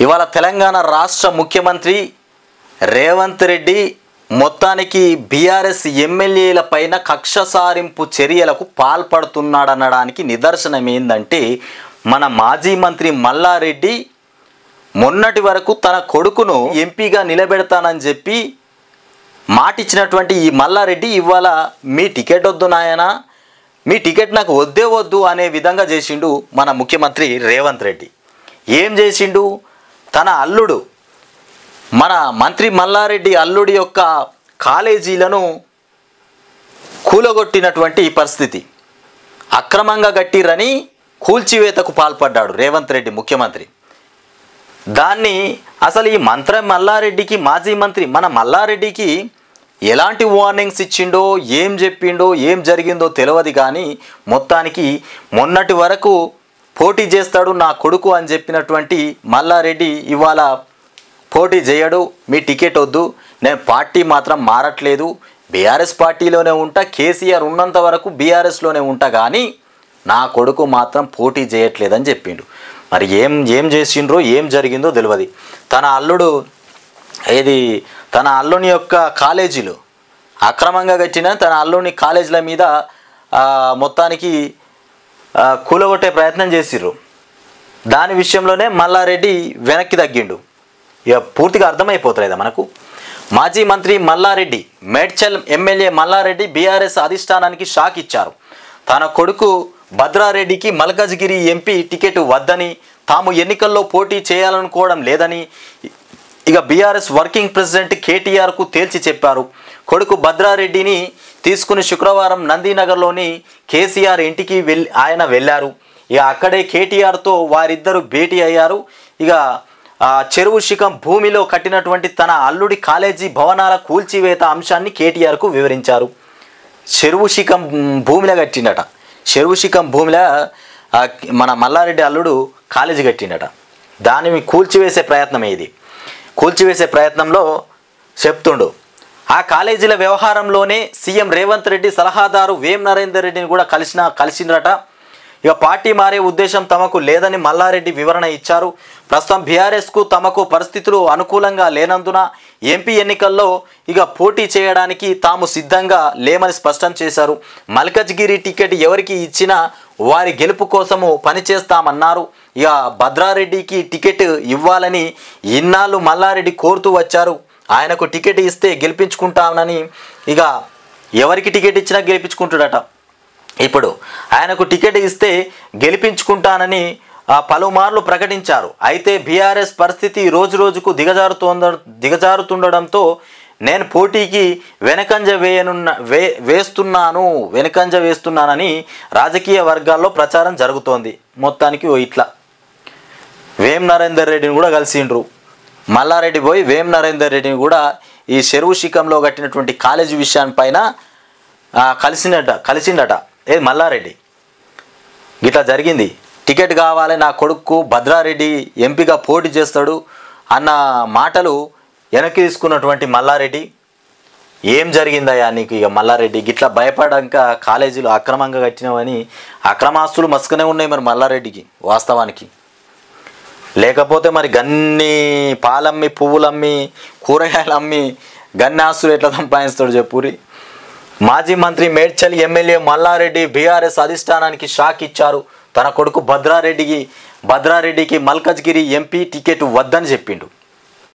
ఇవాళ తెలంగాణ రాష్ట్ర ముఖ్యమంత్రి రేవంత్ రెడ్డి మొత్తానికి బీఆర్ఎస్ ఎమ్మెల్యేల పైన కక్ష సారింపు చర్యలకు పాల్పడుతున్నాడనడానికి నిదర్శనం ఏందంటే మన మాజీ మంత్రి మల్లారెడ్డి మొన్నటి వరకు తన కొడుకును ఎంపీగా నిలబెడతానని చెప్పి మాటిచ్చినటువంటి ఈ మల్లారెడ్డి ఇవాళ మీ టికెట్ వద్దు నాయనా, మీ టికెట్ నాకు వద్దే వద్దు అనే విధంగా చేసిండు మన ముఖ్యమంత్రి రేవంత్ రెడ్డి. ఏం చేసిండు? తన అల్లుడు మన మంత్రి మల్లారెడ్డి అల్లుడి యొక్క కాలేజీలను కూలగొట్టినటువంటి పరిస్థితి. అక్రమంగా కట్టిరని కూల్చివేతకు పాల్పడ్డాడు రేవంత్ రెడ్డి ముఖ్యమంత్రి. దాన్ని అసలు ఈ మంత్రి మల్లారెడ్డికి, మాజీ మంత్రి మన మల్లారెడ్డికి ఎలాంటి వార్నింగ్స్ ఇచ్చిండో, ఏం చెప్పిండో, ఏం జరిగిందో తెలియదు. కానీ మొత్తానికి మొన్నటి వరకు పోటీ చేస్తాడు నా కొడుకు అని చెప్పినటువంటి మల్లారెడ్డి ఇవాళ పోటీ చేయడు, మీ టికెట్ వద్దు, నేను పార్టీ మాత్రం మారట్లేదు, బీఆర్ఎస్ పార్టీలోనే ఉంటా, కేసీఆర్ ఉన్నంత వరకు బీఆర్ఎస్లోనే ఉంటా, కానీ నా కొడుకు మాత్రం పోటీ చేయట్లేదని చెప్పిండు. మరి ఏం చేసిండ్రో, ఏం జరిగిందో తెలియదు. తన అల్లుడు తన అల్లుని యొక్క కాలేజీలు అక్రమంగా కట్టిన తన అల్లుని కాలేజీల మీద మొత్తానికి కూలగొట్టే ప్రయత్నం చేసిర్రు. దాని విషయంలోనే మల్లారెడ్డి వెనక్కి తగ్గిండు. ఇక పూర్తిగా అర్థమైపోతలేదా మనకు? మాజీ మంత్రి మల్లారెడ్డి, మేడ్చల్ ఎమ్మెల్యే మల్లారెడ్డి బీఆర్ఎస్ అధిష్టానానికి షాక్ ఇచ్చారు. తన కొడుకు భద్రారెడ్డికి మల్కజ్గిరి ఎంపీ టికెట్ వద్దని, తాము ఎన్నికల్లో పోటీ చేయాలనుకోవడం లేదని ఇక బీఆర్ఎస్ వర్కింగ్ ప్రెసిడెంట్ కేటీఆర్కు తేల్చి చెప్పారు. కొడుకు భద్రారెడ్డిని తీసుకుని శుక్రవారం నందీనగర్లోని కేసీఆర్ ఇంటికి ఆయన వెళ్ళారు. ఇక అక్కడే కేటీఆర్తో వారిద్దరూ భేటీ అయ్యారు. ఇక చెరువు శిఖం భూమిలో కట్టినటువంటి తన అల్లుడి కాలేజీ భవనాల కూల్చివేత అంశాన్ని కేటీఆర్కు వివరించారు. చెరువు శిఖం భూమిలో కట్టిండట. చెరువు శిఖం భూమిలో మన మల్లారెడ్డి అల్లుడు కాలేజీ కట్టిండట. దాన్ని కూల్చివేసే ప్రయత్నం ఇది. కూల్చివేసే ప్రయత్నంలో చెప్తుండు. ఆ కాలేజీల వ్యవహారంలోనే సీఎం రేవంత్ రెడ్డి సలహాదారు వేం నరేందర్ రెడ్డిని కూడా కలిసిండ్రట. ఇక పార్టీ మారే ఉద్దేశం తమకు లేదని మల్లారెడ్డి వివరణ ఇచ్చారు. ప్రస్తుతం బీఆర్ఎస్కు తమకు పరిస్థితులు అనుకూలంగా లేనందున ఎంపీ ఎన్నికల్లో ఇక పోటీ చేయడానికి తాము సిద్ధంగా లేమని స్పష్టం చేశారు. మల్కజ్గిరి టికెట్ ఎవరికి ఇచ్చినా వారి గెలుపు కోసము పనిచేస్తామన్నారు. ఇక భద్రారెడ్డికి టికెట్ ఇవ్వాలని ఇన్నాళ్ళు మల్లారెడ్డి కోరుతూ వచ్చారు. ఆయనకు టికెట్ ఇస్తే గెలిపించుకుంటామని, ఇక ఎవరికి టికెట్ ఇచ్చినా గెలిపించుకుంటాడట. ఇప్పుడు ఆయనకు టికెట్ ఇస్తే గెలిపించుకుంటానని పలుమార్లు ప్రకటించారు. అయితే బీఆర్ఎస్ పరిస్థితి రోజు రోజుకు దిగజారుతుండడంతో నేను పోటీకి వెనకంజ వేస్తున్నానని రాజకీయ వర్గాల్లో ప్రచారం జరుగుతోంది. మొత్తానికి ఇట్లా వేం నరేందర్ రెడ్డిని కూడా కలిసిండ్రు. మల్లారెడ్డి పోయి వేం నరేందర్ రెడ్డిని కూడా ఈ చెరువు శిఖంలో కట్టినటువంటి కాలేజీ విషయాన్పైన కలిసిండట. ఏది మల్లారెడ్డి ఇట్లా జరిగింది, టికెట్ కావాలి నా కొడుకు భద్రారెడ్డి ఎంపీగా పోటీ చేస్తాడు అన్న మాటలు వెనక్కి తీసుకున్నటువంటి మల్లారెడ్డి, ఏం జరిగిందయ్యా నీకు? ఇక మల్లారెడ్డి గిట్లా భయపడాక కాలేజీలు అక్రమంగా కట్టినవని అక్రమాస్తులు మస్కనే ఉన్నాయి మరి మల్లారెడ్డికి వాస్తవానికి. లేకపోతే మరి గన్ని పాలమ్మి, పువ్వులమ్మి, కూరగాయలు అమ్మి గన్ని ఆస్తులు ఎట్లా సంపాదిస్తాడు చెప్పురి. మాజీ మంత్రి మేడ్చల్ ఎమ్మెల్యే మల్లారెడ్డి బీఆర్ఎస్ అధిష్టానానికి షాక్ ఇచ్చారు. తన కొడుకు భద్రారెడ్డికి మల్కజ్గిరి ఎంపీ టికెట్ వద్దని చెప్పిండు.